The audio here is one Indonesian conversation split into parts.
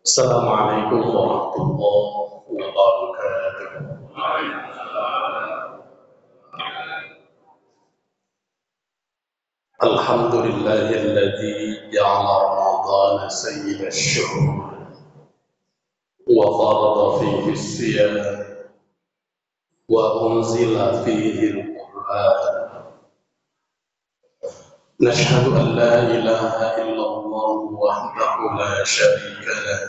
Assalamualaikum warahmatullahi wabarakatuh. Alhamdulillahilladzi ja'ala Ramadhana sayyida ash-shuhur wa farada fihi as-siyam wa unzila fihi al-Qur'an. Nashhadu an la ilaha illallah wahdahu la syarika lah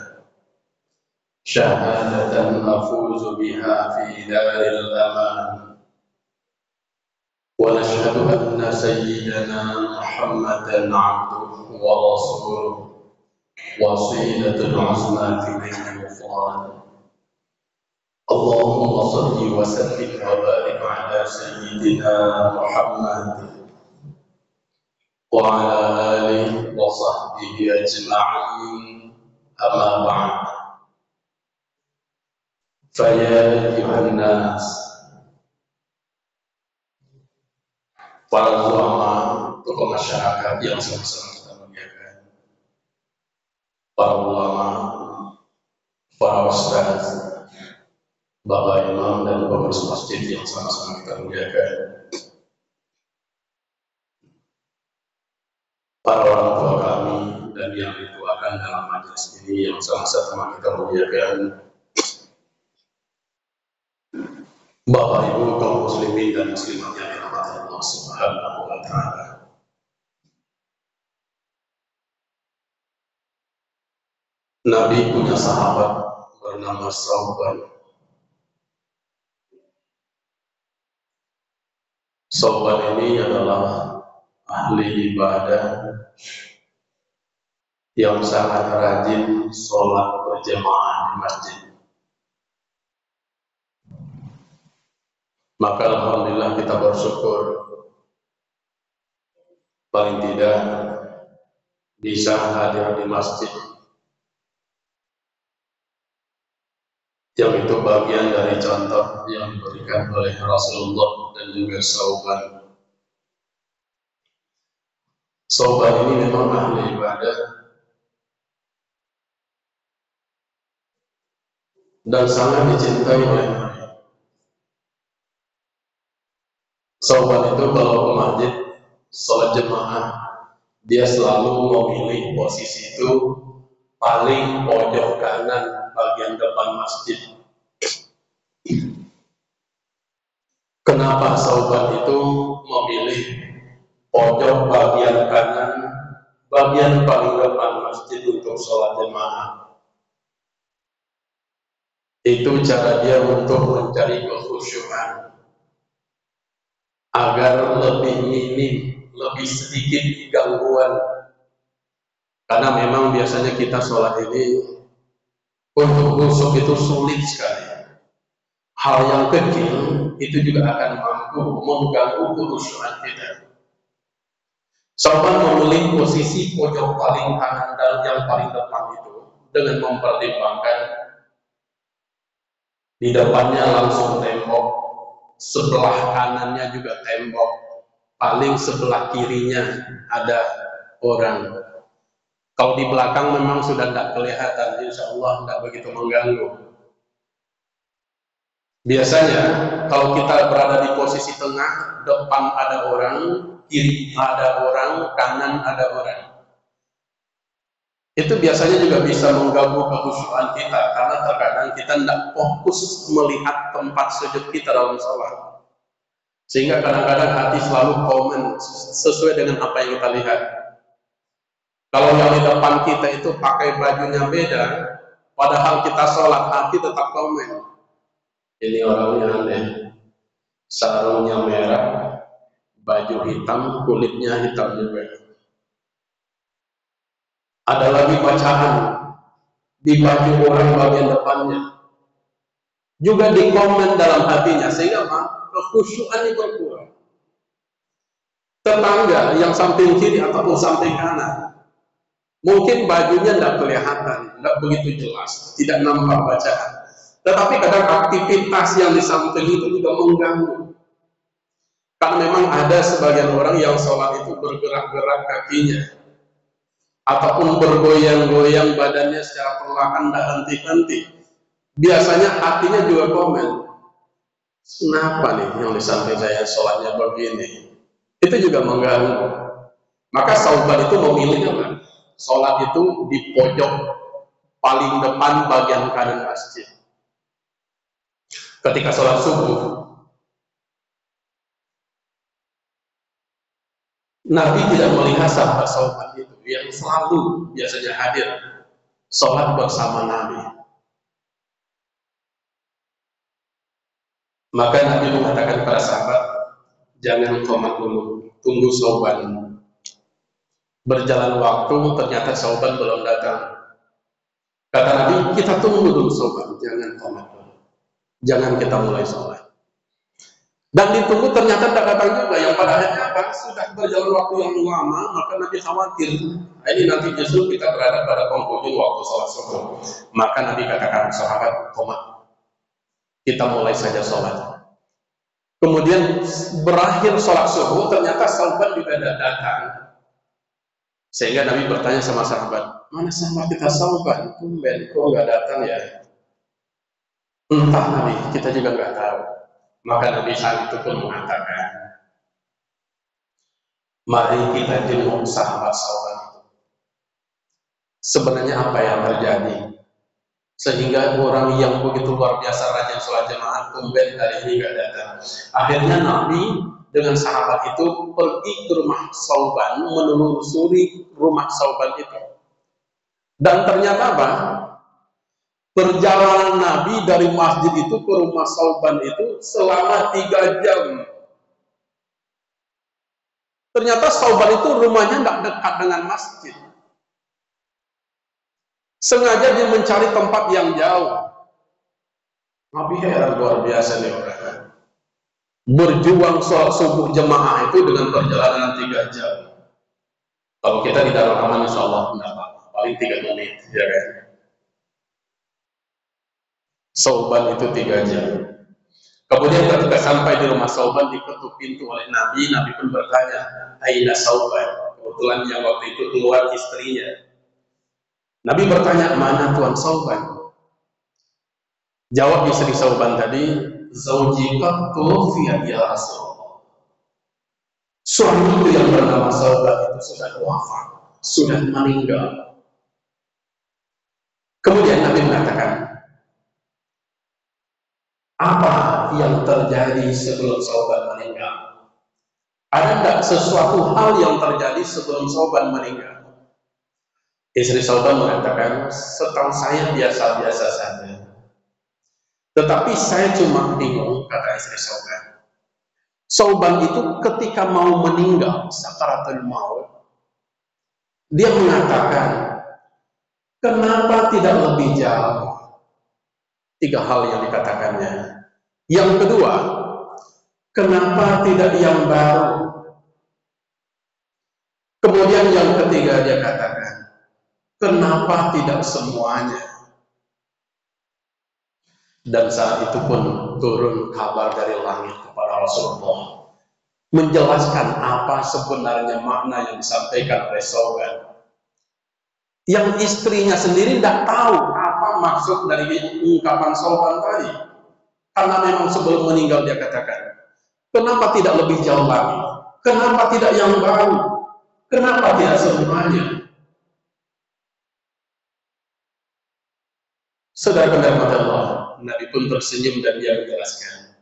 syahadatan nafuzu biha fi daril aman. ونشهد أن سيدنا محمدا عبده ورسوله وصيلة العظمى في نيل الغفران. اللهم صل وسلم وبارك على سيدنا محمد وعلى آله وصحبه أجمعين. أما بعد، فيا أيها الناس، para ulama, tokoh masyarakat yang sama-sama kita muliakan, para ulama, para ustaz, bapak imam dan pengurus masjid yang sama-sama kita muliakan, para orang tua kami dan yang dituakan dalam majelis ini yang sama-sama kita muliakan, bapak ibu kaum muslimin dan muslimat yang dirahmati Allah Subhanahu wa Ta'ala. Nabi punya sahabat bernama Sauban. Sauban ini adalah ahli ibadah yang sangat rajin sholat berjamaah di masjid. Maka alhamdulillah kita bersyukur paling tidak bisa hadir di masjid, yang itu bagian dari contoh yang diberikan oleh Rasulullah dan juga Sauban. Sauban ini memang ahli ibadah dan sangat dicintai oleh Nabi. Sauban itu kalau ke masjid sholat jemaah, dia selalu memilih posisi itu paling pojok kanan bagian depan masjid. Kenapa Sauban itu memilih pojok bagian kanan, bagian paling depan masjid untuk sholat jemaah? Itu cara dia untuk mencari kekhusyuan, agar lebih minim, lebih sedikit gangguan. Karena memang biasanya kita sholat ini untuk khusyuk itu sulit sekali. Hal yang kecil itu juga akan mampu mengganggu kekhusyuan kita. Sauban memilih posisi pojok paling kanan dan yang paling depan itu dengan mempertimbangkan di depannya langsung tembok, sebelah kanannya juga tembok, paling sebelah kirinya ada orang. Kalau di belakang memang sudah tidak kelihatan, insya Allah tidak begitu mengganggu. Biasanya kalau kita berada di posisi tengah, depan ada orang, kiri ada orang, kanan ada orang. Itu biasanya juga bisa mengganggu kekhusyuan kita, karena terkadang kita tidak fokus melihat tempat sujud kita dalam sholat. Sehingga kadang-kadang hati selalu komen sesuai dengan apa yang kita lihat. Kalau yang di depan kita itu pakai bajunya beda, padahal kita sholat, hati tetap komen. Ini orangnya aneh, sarungnya merah, baju hitam, kulitnya hitam juga. Ada lagi bacaan di baju orang bagian depannya, juga dikomen dalam hatinya, sehingga kekhusyuannya berkurang. Tetangga yang samping kiri ataupun samping kanan, mungkin bajunya tidak kelihatan, tidak begitu jelas, tidak nampak bacaan. Tetapi kadang aktivitas yang di samping itu juga mengganggu. Karena memang ada sebagian orang yang sholat itu bergerak-gerak kakinya. ataupun bergoyang-goyang badannya secara perlahan dan henti-henti, biasanya hatinya juga komen, kenapa nih yang di samping saya sholatnya begini? Itu juga mengganggu. Maka Sauban itu memilih apa? Sholat itu di pojok paling depan bagian kanan masjid. Ketika sholat subuh, Nabi tidak melihat sahabat Sauban itu yang selalu biasanya hadir sholat bersama Nabi. Maka Nabi mengatakan kepada sahabat, jangan qomat dulu, tunggu Sauban. Berjalan waktu, ternyata Sauban belum datang. Kata Nabi, kita tunggu dulu Sauban, jangan qomat dulu. Jangan kita mulai sholat. Dan ditunggu ternyata tidak datang juga. Yang pada akhirnya apa? Sudah berjalan waktu yang lama, maka Nabi khawatir. Ini nanti justru kita berada pada penghujung waktu sholat subuh. Maka Nabi katakan, sahabat, qomat. Kita mulai saja sholat. Kemudian berakhir sholat subuh, ternyata Sauban juga tidak datang. Sehingga Nabi bertanya sama sahabat, mana sama kita Sauban? Tumben, kok nggak datang ya? Entah Nabi, kita juga nggak tahu. Maka Nabi saat itu pun mengatakan, mari kita jenguk sahabat Sauban itu. Sebenarnya apa yang terjadi? Sehingga orang yang begitu luar biasa rajin sholat jamaah tumben hari ini nggak datang. Akhirnya Nabi dengan sahabat itu pergi ke rumah Sauban, menelusuri rumah Sauban itu. Dan ternyata apa? Perjalanan Nabi dari masjid itu ke rumah Sauban itu selama 3 jam. Ternyata Sauban itu rumahnya tidak dekat dengan masjid. Sengaja dia mencari tempat yang jauh. Nabi heran, luar biasa nih orang. Berjuang sholat subuh jemaah itu dengan perjalanan 3 jam. Kalau kita di dalam aman, insya Allah tidak apa-apa, paling 3 menit, ya kan? Sauban itu 3 jam. Kemudian ketika sampai di rumah Sauban, diketuk pintu oleh Nabi. Nabi pun bertanya, aina Sauban? Kebetulan yang waktu itu keluar istrinya. Nabi bertanya, mana Tuan Sauban? Jawab istri Sauban tadi, Zaujika tuwafiyat ya Rasulullah. Suamiku yang bernama Sauban itu sudah wafat, sudah meninggal. Kemudian Nabi mengatakan, apa yang terjadi sebelum Sauban meninggal? Ada tidak sesuatu hal yang terjadi sebelum Sauban meninggal? Istri Sauban mengatakan, setahu saya biasa-biasa saja. Tetapi saya cuma bingung, kata istri Sauban. Sauban itu ketika mau meninggal, sakaratul maut, dia mengatakan, kenapa tidak lebih jauh? 3 hal yang dikatakannya. Yang kedua, kenapa tidak yang baru? Kemudian yang ketiga dia katakan, kenapa tidak semuanya? Dan saat itu pun turun kabar dari langit kepada Rasulullah, menjelaskan apa sebenarnya makna yang disampaikan oleh Sauban. Yang istrinya sendiri tidak tahu apa maksud dari ungkapan Sauban tadi. Karena memang sebelum meninggal dia katakan, kenapa tidak lebih jauh lagi? Kenapa tidak yang baru? Kenapa tidak semuanya? Saudara-saudara Allah, Nabi pun tersenyum dan dia menjelaskan,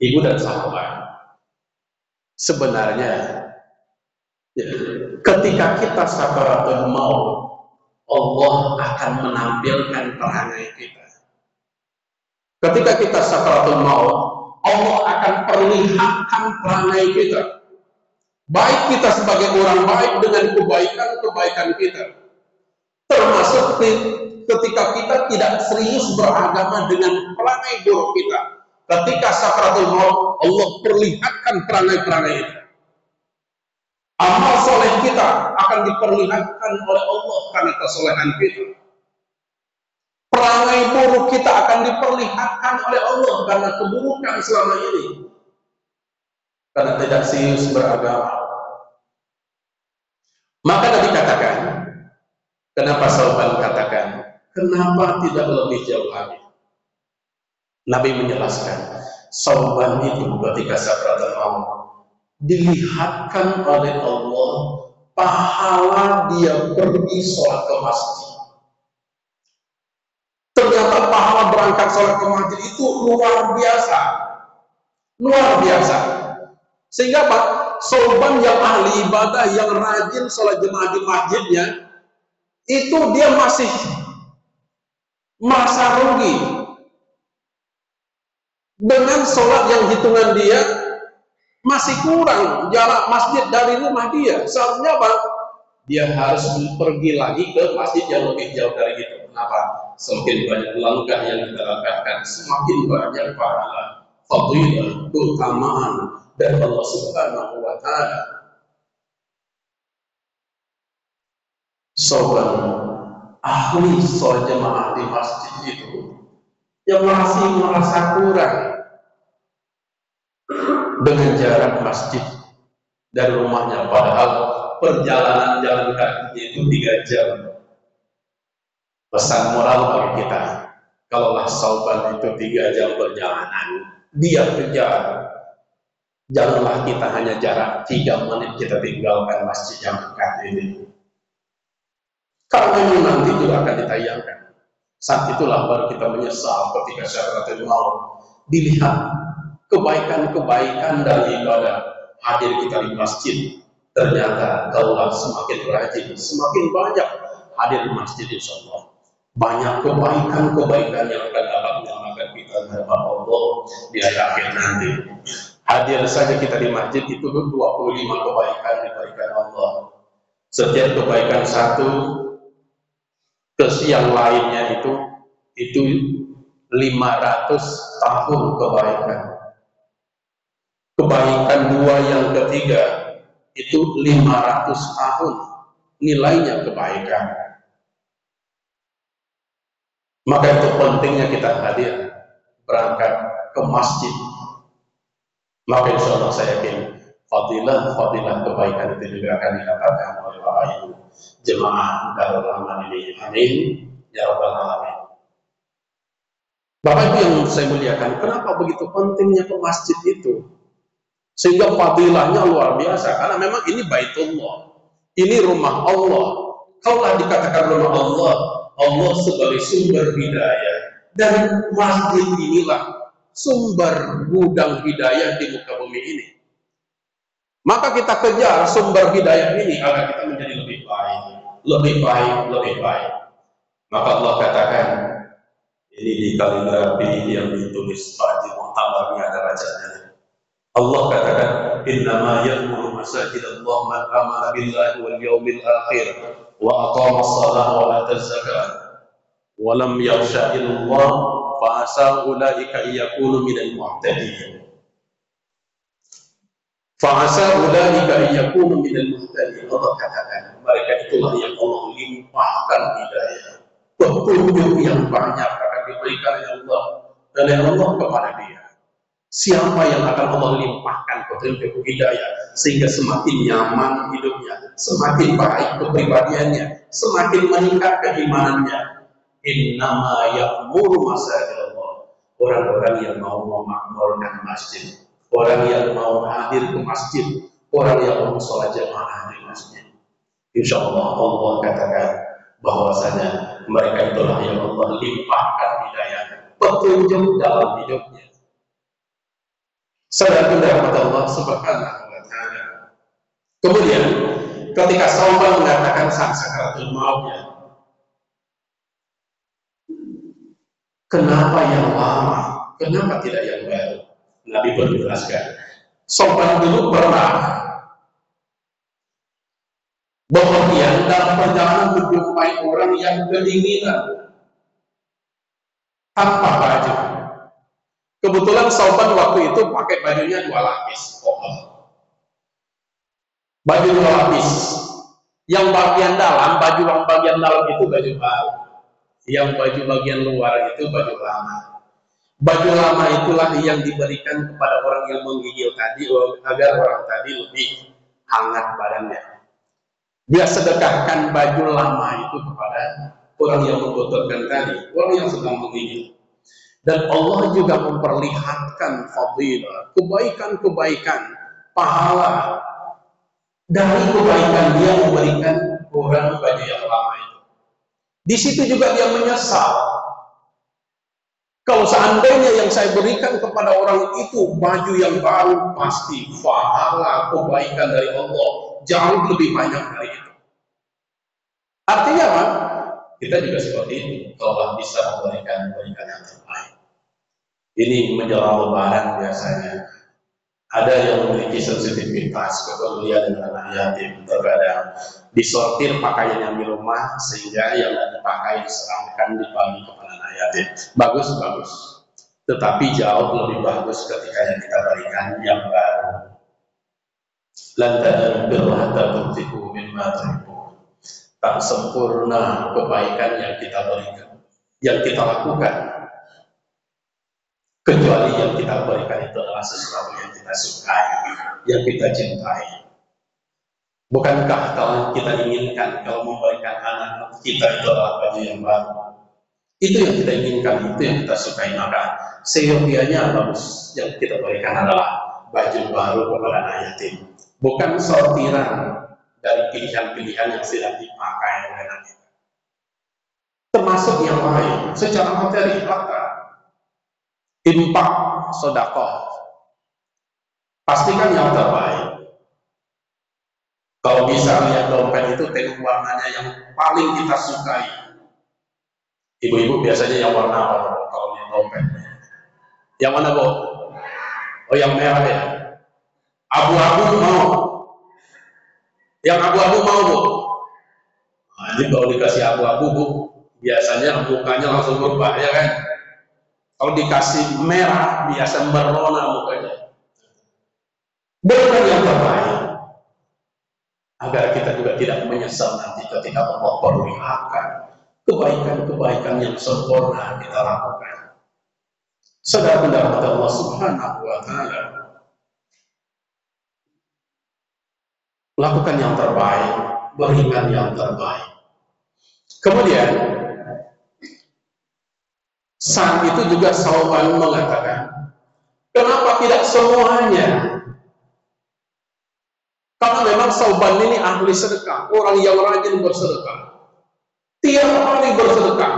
ibu dan sahabat, sebenarnya ya, ketika kita sakaratul maut, Allah akan menampilkan perangai kita. Ketika kita sakaratul maut, Allah akan perlihatkan perangai kita. Baik kita sebagai orang baik dengan kebaikan-kebaikan kita. Termasuk ketika kita tidak serius beragama dengan perangai buruk kita. Ketika sakaratul maut, Allah perlihatkan perangai-perangai itu. Amal soleh kita akan diperlihatkan oleh Allah karena kesolehan kita. Perangai buruk kita akan diperlihatkan oleh Allah karena keburukan selama ini. Karena tidak serius beragama. Maka Nabi katakan, Kenapa Sauban katakan, kenapa tidak lebih jauh lagi? Nabi menjelaskan, Sauban itu ketika sakratul maut dilihatkan oleh Allah pahala dia pergi sholat ke masjid. Ternyata pahala berangkat sholat ke masjid itu luar biasa, luar biasa. Sehingga Pak, Sauban yang ahli ibadah, yang rajin sholat jemaah di masjidnya, itu dia masih merasa rugi dengan sholat yang hitungan dia masih kurang jarak masjid dari rumah dia. Seharusnya Pak, dia harus pergi lagi ke masjid yang lebih jauh dari itu. Kenapa? Semakin banyak langkah yang kita langkahkan, semakin banyak pahala, fadilah, keutamaan dari Allah Subhanahu wa Ta'ala. Sauban ahli sholat jemaah di masjid itu yang masih merasa kurang dengan jarak masjid dari rumahnya, padahal perjalanan jalan kaki itu 3 jam. Pesan moral bagi kita, kalaulah Sauban itu 3 jam perjalanan, dia kejar, janganlah kita hanya jarak 3 menit kita tinggalkan masjid yang dekat ini. Karena ini nanti juga akan ditayangkan. Saat itulah baru kita menyesal ketika sakratul maut. Dilihat kebaikan-kebaikan dari ibadah hadir kita di masjid. Ternyata kaulah semakin rajin, semakin banyak hadir di masjid, insya Allah. Banyak kebaikan-kebaikan yang akan dapat menyelamatkan kita dari Allah di akhir nanti. Hadir saja kita di masjid itu 25 kebaikan diberikan Allah. Setiap kebaikan satu ke yang lainnya itu 500 tahun kebaikan. Kebaikan 2 yang ketiga itu 500 tahun nilainya kebaikan. Maka itu pentingnya kita hadir berangkat ke masjid. Maka insya Allah saya yakin fadilah kebaikan itu juga akan didapatkan oleh Bapak Ibu jemaah Darul Aman ini. Amin ya rabbal alamin. Bapak Ibu yang saya muliakan, kenapa begitu pentingnya ke masjid itu? Sehingga fadilahnya luar biasa, karena memang ini Baitullah, ini rumah Allah. Kaulah dikatakan rumah Allah, Allah sebagai sumber hidayah, dan masjid inilah sumber gudang hidayah di muka bumi ini. Maka kita kejar sumber hidayah ini agar kita menjadi lebih baik, lebih baik, lebih baik. Maka Allah katakan, ini di kaligrafi yang ditulis di muktabarnya ada bacanya. Allah katakan, innama ya'muru masajid Allah man amana billahi wal yawmil akhir wa aqama as-salah wa ata az-zakah wa lam yakhsha illallah fa asa ulaika yakunu minal muhtadin. Fa'asa ulaika yakunu minal muhtadin. Allah katakan, mereka itulah yang Allah limpahkan hidayah, petunjuk yang banyak akan diberikan oleh Allah kepada dia. Siapa yang akan Allah limpahkan petunjuk hidayah sehingga semakin nyaman hidupnya, semakin baik kepribadiannya, semakin meningkat keimanannya. Innama ya'muru masajid Allah. Orang-orang yang mau memakmurkan masjid, orang yang mau hadir ke masjid, orang yang mau sholat jamaah di masjid. Insya Allah Allah katakan bahwasanya mereka itulah yang Allah limpahkan hidayah, petunjuk dalam hidupnya. Saudara rahmat Allah Subhanahu wa Ta'ala. Kemudian ketika Sauban mengatakan saat sakaratul mautnya, kenapa yang lama? Kenapa tidak yang baru? Nabi menjelaskan, Sauban dulu pernah bepergian dalam perjalanan menjumpai orang yang kedinginan tanpa baju. Kebetulan Sauban waktu itu pakai bajunya 2 lapis. Baju 2 lapis. Yang bagian dalam, baju yang bagian dalam itu baju baru. Yang baju bagian luar itu baju lama. Baju lama itulah yang diberikan kepada orang yang menggigil tadi agar orang tadi lebih hangat badannya. Dia sedekahkan baju lama itu kepada orang yang membutuhkan tadi, orang yang sedang meninggal. Dan Allah juga memperlihatkan fadilah, kebaikan-kebaikan, pahala dari kebaikan dia memberikan orang baju yang lama itu. Di situ juga dia menyesal. Kalau seandainya yang saya berikan kepada orang itu baju yang baru, pasti pahala kebaikan dari Allah jauh lebih banyak dari itu. Artinya apa? Kita juga seperti itu. Kalau Allah bisa memberikan kebaikan yang terbaik. Ini menjelang Lebaran biasanya ada yang memiliki sensitivitas kepedulian dengan anak yatim, terkadang disortir pakaiannya di rumah sehingga yang tidak dipakai diserahkan dibagi kepada anak yatim. Bagus, bagus. Tetapi jauh lebih bagus ketika yang kita berikan yang baru. Lantaran berlahta tuntiku mimma tuhibbu. Tak sempurna kebaikan yang kita berikan, yang kita lakukan, kecuali yang kita berikan itu adalah sesuatu yang kita sukai, yang kita cintai. Bukankah kalau kita inginkan kalau memberikan anak kita itu adalah baju yang baru? Itu yang kita inginkan, itu yang kita sukai, maka seyogianya bagus yang kita berikan adalah baju baru kepada anak yatim, bukan sortiran dari pilihan-pilihan yang sedang dipakai oleh anak kita. Termasuk yang lain, secara materi, harta, infak, sedekah, pastikan yang terbaik. Kalau bisa lihat dompet itu tengok warnanya yang paling kita sukai. Ibu-ibu biasanya yang warna apa kalau lihat dompet? Yang mana, Bu? Oh, yang merah ya. Abu-abu mau. Yang abu-abu mau, Bu. Nah, ini kalau dikasih abu-abu, Bu, biasanya mukanya langsung berubah, ya kan? Kalau dikasih merah, biasa merona mukanya. Berikan yang terbaik, agar kita juga tidak menyesal nanti ketika Allah perlihatkan kebaikan-kebaikan yang sempurna kita lakukan. Saudara pendapat Allah Subhanahu wa Ta'ala, lakukan yang terbaik, berikan yang terbaik. Kemudian saat itu juga Sauban mengatakan, kenapa tidak semuanya? Karena memang Sauban ini ahli sedekah, orang yang rajin bersedekah, tiap hari bersedekah.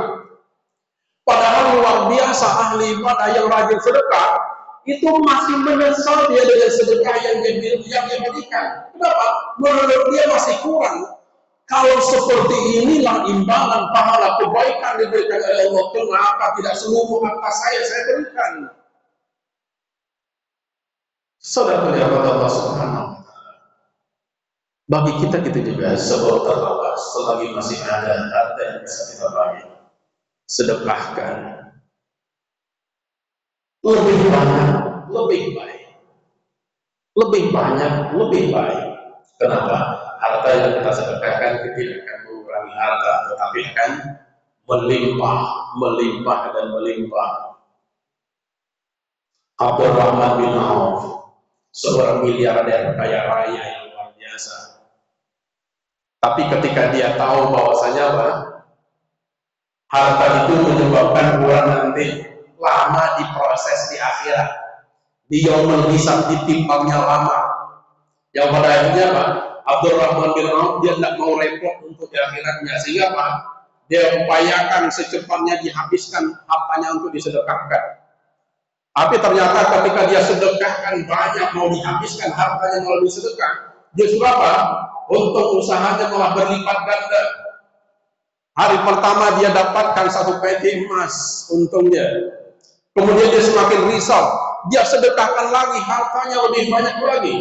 Padahal luar biasa ahli ibadah yang rajin sedekah, itu masih menyesal dia dengan sedekah yang dia berikan. Kenapa? Menurut dia masih kurang. Kalau seperti inilah imbalan pahala kebaikan diberikan oleh Allah, kenapa tidak seluruh harta saya berikan? Saudara pendapat Allah Subhanahu wa Ta'ala, bagi kita juga sebab terbatas selagi masih ada harta yang bisa kita bagi, sedekahkan lebih banyak, lebih baik, lebih banyak, lebih baik. Kenapa? Harta yang kita sedekahkan tidak akan mengurangi harta, tetapi akan melimpah, melimpah dan melimpah. Abdurrahman bin Auf, seorang miliarder kaya raya yang luar biasa. Tapi ketika dia tahu bahwasanya apa, harta itu menyebabkan orang nanti lama diproses di akhirat, di yaumul hisab ditimpangnya lama. Yang pada akhirnya apa? Abdurrahman bin Auf dia tidak mau repot untuk di akhiratnya, sehingga apa? Dia upayakan secepatnya dihabiskan hartanya untuk disedekahkan. Tapi ternyata ketika dia sedekahkan banyak, mau dihabiskan hartanya melalui sedekah, justru apa? Untuk usahanya malah berlipat ganda. Hari pertama dia dapatkan 1 peti emas untungnya. Kemudian dia semakin risau, dia sedekahkan lagi, hartanya lebih banyak lagi.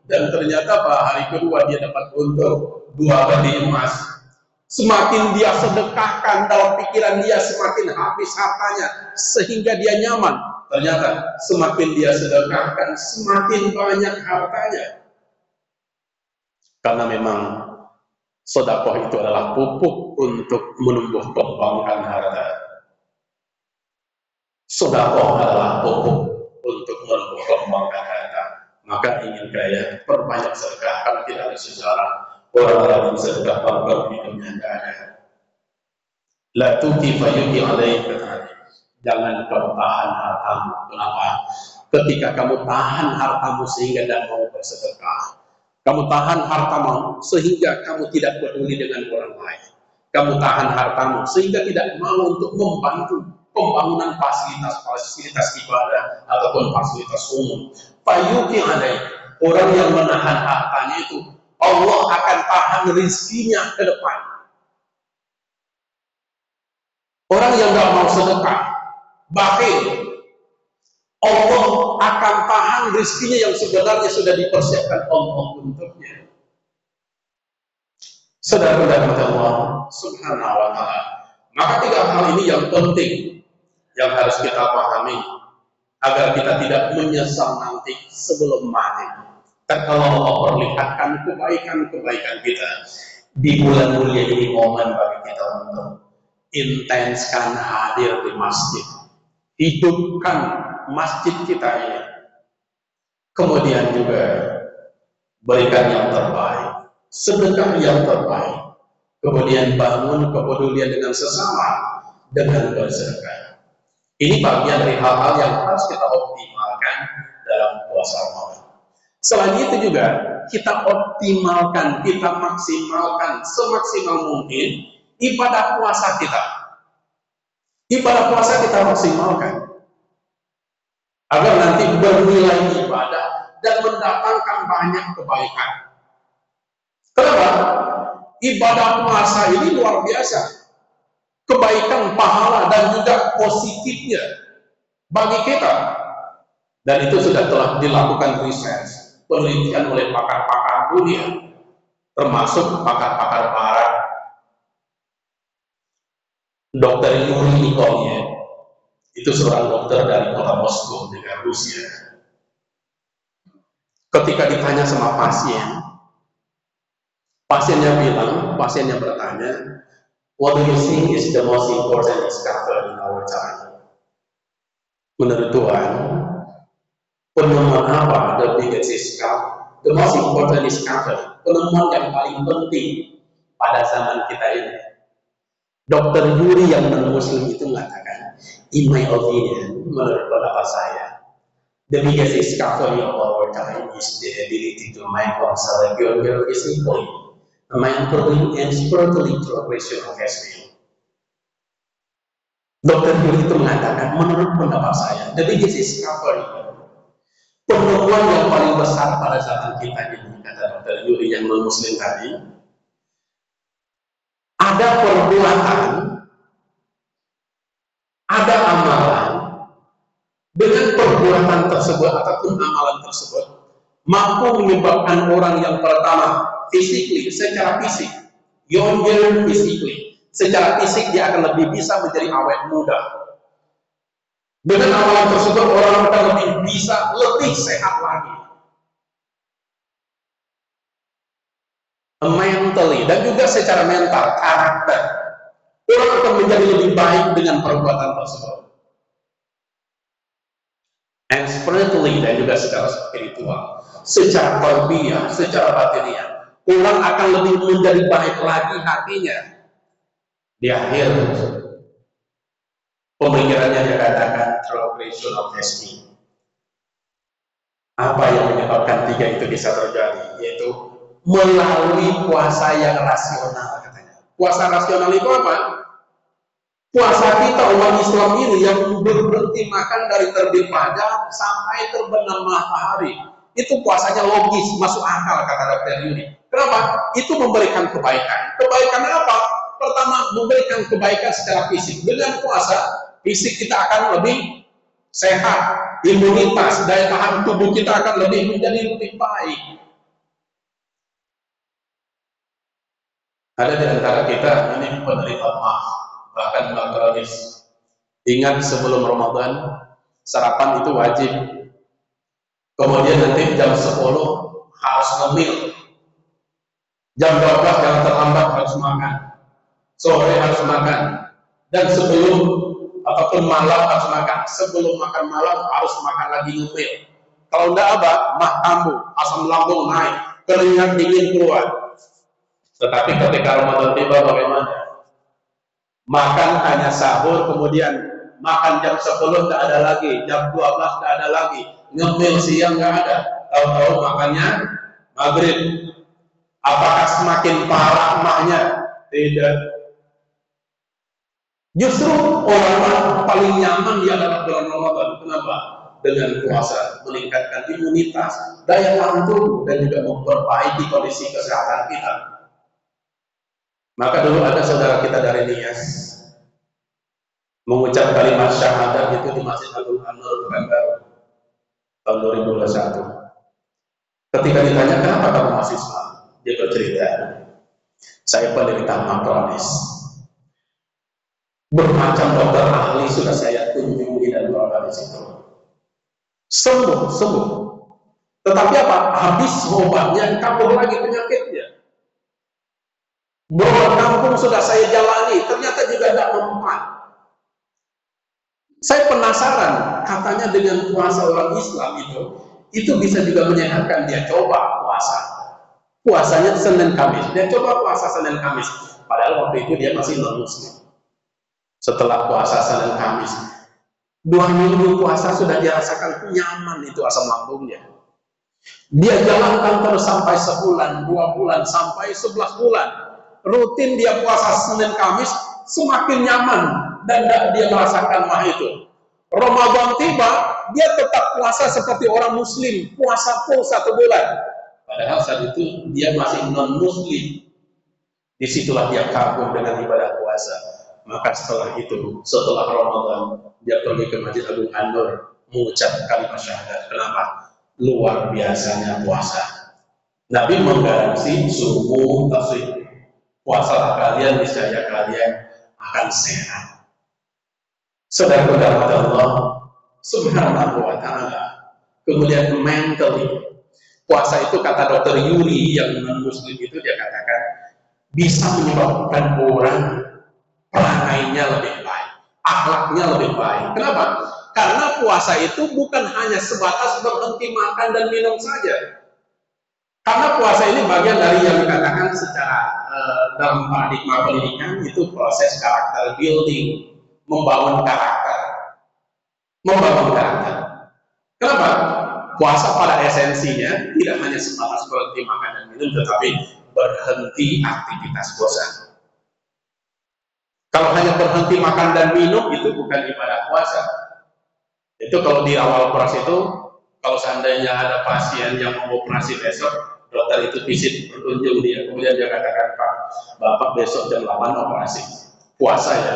Dan ternyata pada hari kedua dia dapat untung 2 peti emas. Semakin dia sedekahkan, dalam pikiran dia semakin habis hartanya, sehingga dia nyaman. Ternyata semakin dia sedekahkan, semakin banyak hartanya. Karena memang sedekah itu adalah pupuk untuk menumbuh kembangkan harta. Sedekah adalah pupuk untuk menumbuh kembangkan harta. Maka ingin kaya, perbanyak sedekah. Kalau tidak ada sejarah, Orang rajin sedekah baru hidupnya tidak ada. La tuki fayuki alaih, kata Nabi. Jangan kau tahan hartamu. Kenapa? Ketika kamu tahan hartamu sehingga tidak mau bersedekah, kamu tahan hartamu sehingga kamu tidak peduli dengan orang lain, kamu tahan hartamu sehingga tidak mau untuk membantu pembangunan fasilitas ibadah ataupun fasilitas umum. Fayuki alaih, orang yang menahan hartanya itu, Allah akan tahan rizkinya ke depan. Orang yang tidak mau sedekah, bakhil, Allah akan tahan rizkinya yang sebenarnya sudah dipersiapkan Allah untuknya. Saudara-saudara Allah Subhanahu wa ta'ala. Maka tiga hal ini yang penting yang harus kita pahami agar kita tidak menyesal nanti sebelum mati. Dan kalau Allah perlihatkan kebaikan-kebaikan kita di bulan mulia ini, momen bagi kita untuk intenskan hadir di masjid, hidupkan masjid kita ini, kemudian juga berikan yang terbaik, sedekah yang terbaik, kemudian bangun kepedulian dengan sesama dengan bersedekah. Ini bagian dari hal-hal yang harus kita optimalkan dalam puasa Ramadan. Selain itu juga kita optimalkan, kita maksimalkan semaksimal mungkin ibadah puasa kita. Ibadah puasa kita maksimalkan agar nanti bernilai ibadah dan mendatangkan banyak kebaikan. Kenapa? Ibadah puasa ini luar biasa. Kebaikan, pahala, dan juga positifnya bagi kita. Dan itu sudah telah dilakukan riset, penelitian oleh pakar-pakar dunia, termasuk pakar-pakar barat. Dr. Yuri Nikolyev, itu seorang dokter dari kota Moskow, negara Rusia. Ketika ditanya sama pasiennya bertanya, what do you think is the most important discovery in our time? Menurut Tuhan, penemuan apa the biggest discovery? The most important discovery, penemuan yang paling penting pada zaman kita ini. Dr. Yuri yang non-Muslim itu mengatakan, in my opinion, menurut pendapat saya, the biggest discovery of our time is the ability to mind oneself physically, mentally, and spiritually through rational testing. Dr. Yuri itu mengatakan, menurut pendapat saya, the biggest discovery, penemuan yang paling besar pada zaman kita ini, kata Dr. Yuri yang non-Muslim tadi, ada perbuatan, ada amalan, dengan perbuatan tersebut ataupun amalan tersebut mampu menyebabkan orang yang pertama physically, secara fisik, younger physically, secara fisik dia akan lebih bisa menjadi awet muda. Dengan amalan tersebut orang akan lebih sehat lagi. Mentally dan juga secara mental, karakter, orang akan menjadi lebih baik dengan perbuatan tersebut. And spiritually dan juga secara spiritual, secara tarbiyah, secara batiniah, orang akan lebih menjadi baik lagi hatinya. Di akhir pemikirannya dia katakan through rational testing. Apa yang menyebabkan tiga itu bisa terjadi? Yaitu melalui puasa yang rasional, katanya. Puasa rasional itu apa? Puasa kita umat Islam ini yang berhenti makan dari terbit fajar sampai terbenam matahari. Itu puasanya logis, masuk akal, kata Dr. Yuri. Kenapa? Itu memberikan kebaikan. Kebaikan apa? Pertama, memberikan kebaikan secara fisik. Dengan puasa, fisik kita akan lebih sehat, imunitas, daya tahan tubuh kita akan menjadi lebih baik. Ada di antara kita ini penderita mah, bahkan kronis. Ingat sebelum Ramadan sarapan itu wajib. Kemudian nanti jam 10 harus ngemil. Jam 12 jangan terlambat harus makan. Sore harus makan. Dan sebelum ataupun malam harus makan. Sebelum makan malam harus makan lagi ngemil. Kalau enggak apa, mah kambuh, asam lambung naik, keringat dingin keluar. Tetapi ketika Ramadan tiba bagaimana? Makan hanya sahur, kemudian makan jam 10 tidak ada lagi, jam 12 tidak ada lagi, ngemil siang nggak ada, tahu-tahu makannya maghrib. Apakah semakin parah mahnya? Tidak. Justru orang paling nyaman di adalah bulan Ramadan. Kenapa? Dengan puasa meningkatkan imunitas, daya tahan tubuh, dan juga memperbaiki kondisi kesehatan kita. Maka dulu ada saudara kita dari Nias mengucap kalimat syahadat itu di Masjid Agung An-Nur Pekanbaru tahun 2021. Ketika ditanya kenapa kamu masih Islam, dia bercerita, saya penderita MA kronis. Bermacam dokter ahli sudah saya kunjungi dan berobat di situ. Sembuh. Tetapi apa? Habis obatnya, kabur lagi penyakitnya. Berobat kampung sudah saya jalani, ternyata juga tidak mempan. Saya penasaran, katanya dengan puasa orang Islam itu bisa juga menyehatkan. Dia coba puasa. Puasanya Senin Kamis. Dia coba puasa Senin Kamis. Padahal waktu itu dia masih non-Muslim. Setelah puasa Senin Kamis, 2 minggu puasa sudah dirasakan nyaman itu asam lambungnya. Dia jalankan terus sampai sebulan, 2 bulan, sampai 11 bulan. Rutin dia puasa Senin Kamis, semakin nyaman dan dia merasakan mah itu. Ramadan tiba, dia tetap puasa seperti orang Muslim, puasa full 1 bulan. Padahal saat itu dia masih non-Muslim. Disitulah dia kagum dengan ibadah puasa. Maka setelah itu, setelah Ramadan, dia pergi ke Masjid Agung An-Nur mengucap kalimat syahadat. Kenapa? Luar biasanya puasa. Nabi menggaransi subuh tasbih. Puasalah kalian, niscaya kalian akan sehat. Saudara-saudara Allah Subhanahu wa ta'ala. Kemudian mentally, puasa itu kata Dr. Yuri yang non-Muslim itu, dia katakan bisa menyebabkan orang perangainya lebih baik, akhlaknya lebih baik. Kenapa? Karena puasa itu bukan hanya sebatas berhenti makan dan minum saja. Karena puasa ini bagian dari yang dikatakan secara dalam paradigma pendidikan itu proses karakter building, membangun karakter. Kenapa? Puasa pada esensinya tidak hanya sebatas berhenti makan dan minum, tetapi berhenti aktivitas bosan. Kalau hanya berhenti makan dan minum itu bukan ibadah puasa. Itu kalau di awal operasi itu, kalau seandainya ada pasien yang mau operasi besok, dokter itu visit berkunjung dia, kemudian dia katakan, Pak, Bapak besok jam 8 operasi, puasa ya,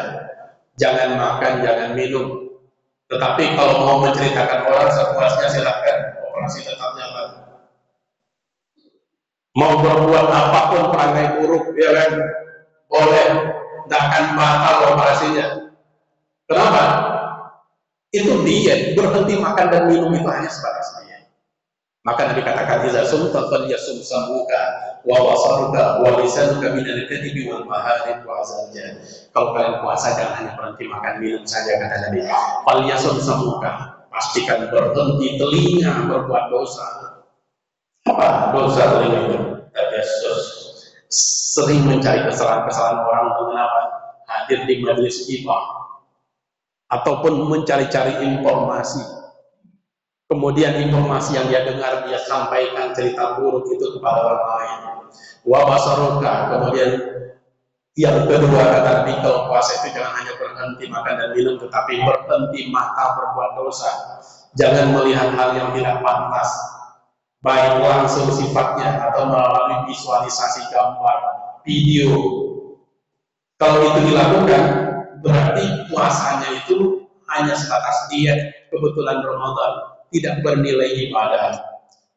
jangan makan, jangan minum. Tetapi kalau mau menceritakan orang sepuasnya silahkan, operasi tetap jalan. Mau berbuat apapun perangai buruk, ya kan, boleh, tidak akan batal operasinya. Kenapa? Itu diet, berhenti makan dan minum itu hanya sebatas diet. Maka Nabi katakan, "Idza sumta falyasum sam'uka wa basaruka wa lisanuka min al-kadhibi wal maharib wa azalja." Kalau kalian puasa jangan hanya berhenti makan minum saja, kata Nabi. Falyasum sam'uka, pastikan berhenti telinga berbuat dosa. Apa dosa telinga itu? Tajasus, sering mencari kesalahan-kesalahan orang. Kenapa? Hadir di majelis ghibah ataupun mencari-cari informasi, kemudian informasi yang dia dengar dia sampaikan cerita buruk itu kepada orang lain. Wa basaruka, kemudian yang kedua kata Nabi, kalau puasa itu jangan hanya berhenti makan dan minum, tetapi berhenti mata berbuat dosa. Jangan melihat hal yang tidak pantas, baik langsung sifatnya atau melalui visualisasi gambar, video. Kalau itu dilakukan, berarti puasanya itu hanya sebatas diet, kebetulan Ramadan, tidak bernilai ibadah.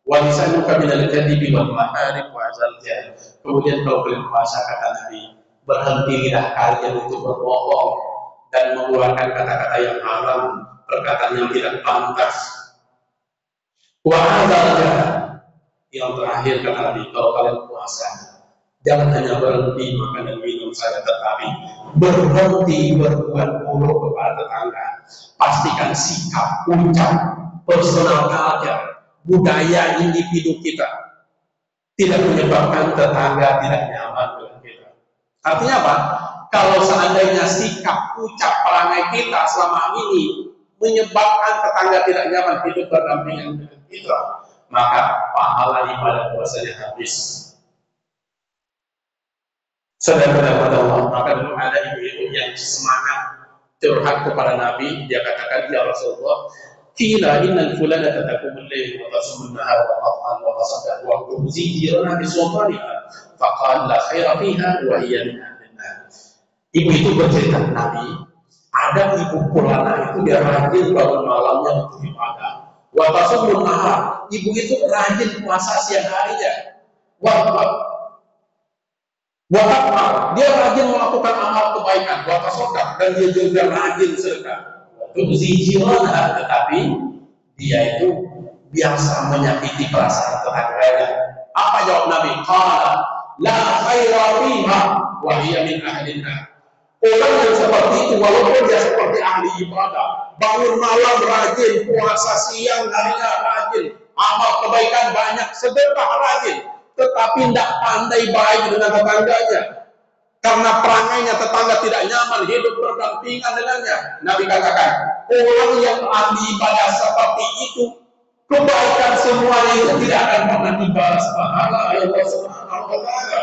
Walisanuka minal kadhibi wal maharib wa azalja. Kemudian kalau kalian puasa, kata Nabi, berhenti lidah kalian untuk berbohong dan mengeluarkan kata-kata yang haram, perkataan yang tidak pantas. Wa azalja. Yang terakhir kata Nabi, kalau kalian puasa, jangan hanya berhenti makan dan minum saja, tetapi berhenti berbuat buruk kepada tetangga. Pastikan sikap, ucap, personal culture, budaya individu kita tidak menyebabkan tetangga tidak nyaman Artinya apa? Kalau seandainya sikap, ucap, perangai kita selama ini menyebabkan tetangga tidak nyaman hidup berdampingan dengan kita, maka pahala ibadah puasanya habis. Saudara-saudara Allah, maka dulu ada ibu-ibu yang semangat curhat kepada Nabi. Dia katakan, ya Rasulullah, qila innal fulana tatakumul layl wa tasumun nahar wa taf'al wa tasaddaq wa tuzi jirana bi sultaniha faqala la khaira fiha wa hiya min ahlin-nar. Ibu itu bercerita ke Nabi, ada ibu fulana itu dia rajin bangun malamnya untuk ibadah. Wa tasumun nahar, ibu itu rajin puasa siang harinya. Dia rajin melakukan amal kebaikan, tasaddaq, dan dia juga rajin sedekah. Tetapi dia itu biasa menyakiti perasaan tetangganya. Apa jawab Nabi? Qala la khaira fiha wa hiya min ahlina. Orang yang seperti itu, walaupun dia seperti ahli ibadah, bangun malam rajin, puasa siang harinya rajin, amal kebaikan banyak, sedekah rajin, tetapi tidak pandai baik dengan tetangganya, karena perangainya tetangga tidak nyaman hidup berdampingan dengannya. Nabi katakan, orang yang ahli ibadah seperti itu, kebaikan semuanya itu tidak akan pernah dibalas pahala Allah Subhanahu wa taala.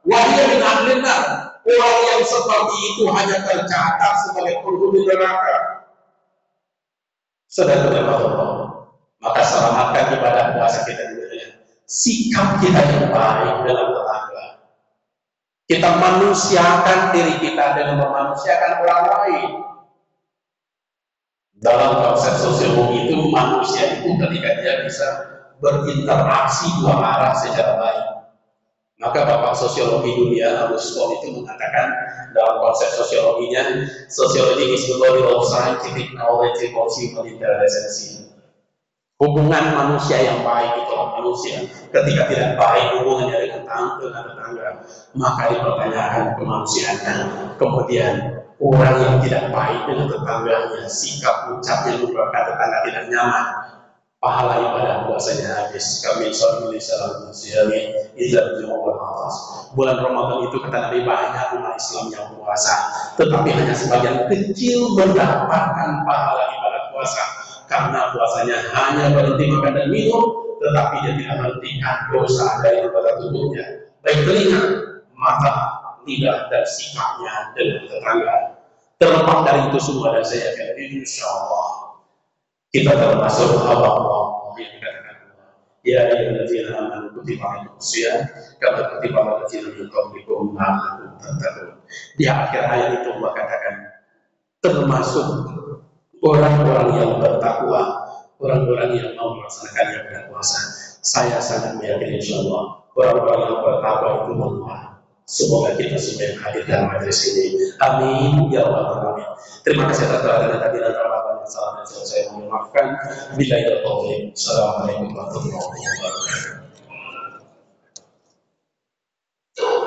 Wa hiya min ahlin-nar. Orang yang seperti itu hanya tercatat sebagai penghuni neraka. Saudara-saudara Allah, maka selamatkan ibadah puasa kita dengan sikap kita yang baik dalam tetangga. Kita manusiakan diri kita dengan memanusiakan orang lain. Dalam konsep sosiologi itu, manusia itu ketika dia bisa berinteraksi dua arah secara baik. Maka Bapak Sosiologi Dunia, Agustus itu mengatakan dalam konsep sosiologinya, sosiologi is the body of scientific knowledge about human intelligence. Hubungan manusia yang baik itu manusia ketika tidak baik hubungannya dengan tetangga, maka dipertanyakan kemanusiaannya. Kemudian orang yang tidak baik dengan tetangganya, sikap ucapnya membuat tetangga tidak nyaman, pahala ibadah puasanya habis. Kami sholli salam siami ila jumlah atas. Bulan Ramadan itu kata Nabi banyak umat Islam yang puasa, tetapi hanya sebagian kecil mendapatkan pahala ibadah puasa, karena puasanya hanya berhenti makan dan minum, tetapi dia tidak menghentikan dosa dari pada tubuhnya, baik telinga, mata, lidah, dan sikapnya dengan tetangga. Terlepas dari itu semua, dan saya yakin insya Allah kita termasuk Allah yang dikatakan ya ayyuhallazina amanu kutiba alaikumus shiyam kama kutiba alal ladzina min qablikum la'allakum tattaqun. Di akhir ayat itu Allah katakan termasuk orang-orang yang bertakwa, orang-orang yang mau melaksanakan ibadah puasa. Saya sangat meyakini insyaallah orang-orang yang bertakwa itu Allah. Semoga kita semua yang hadir dalam majelis ini. Amin ya rabbal alamin. Terima kasih atas perhatian tadi dan Ramadan yang salah dan saya mohon maafkan. Billahi taufiq. Assalamualaikum warahmatullahi wabarakatuh.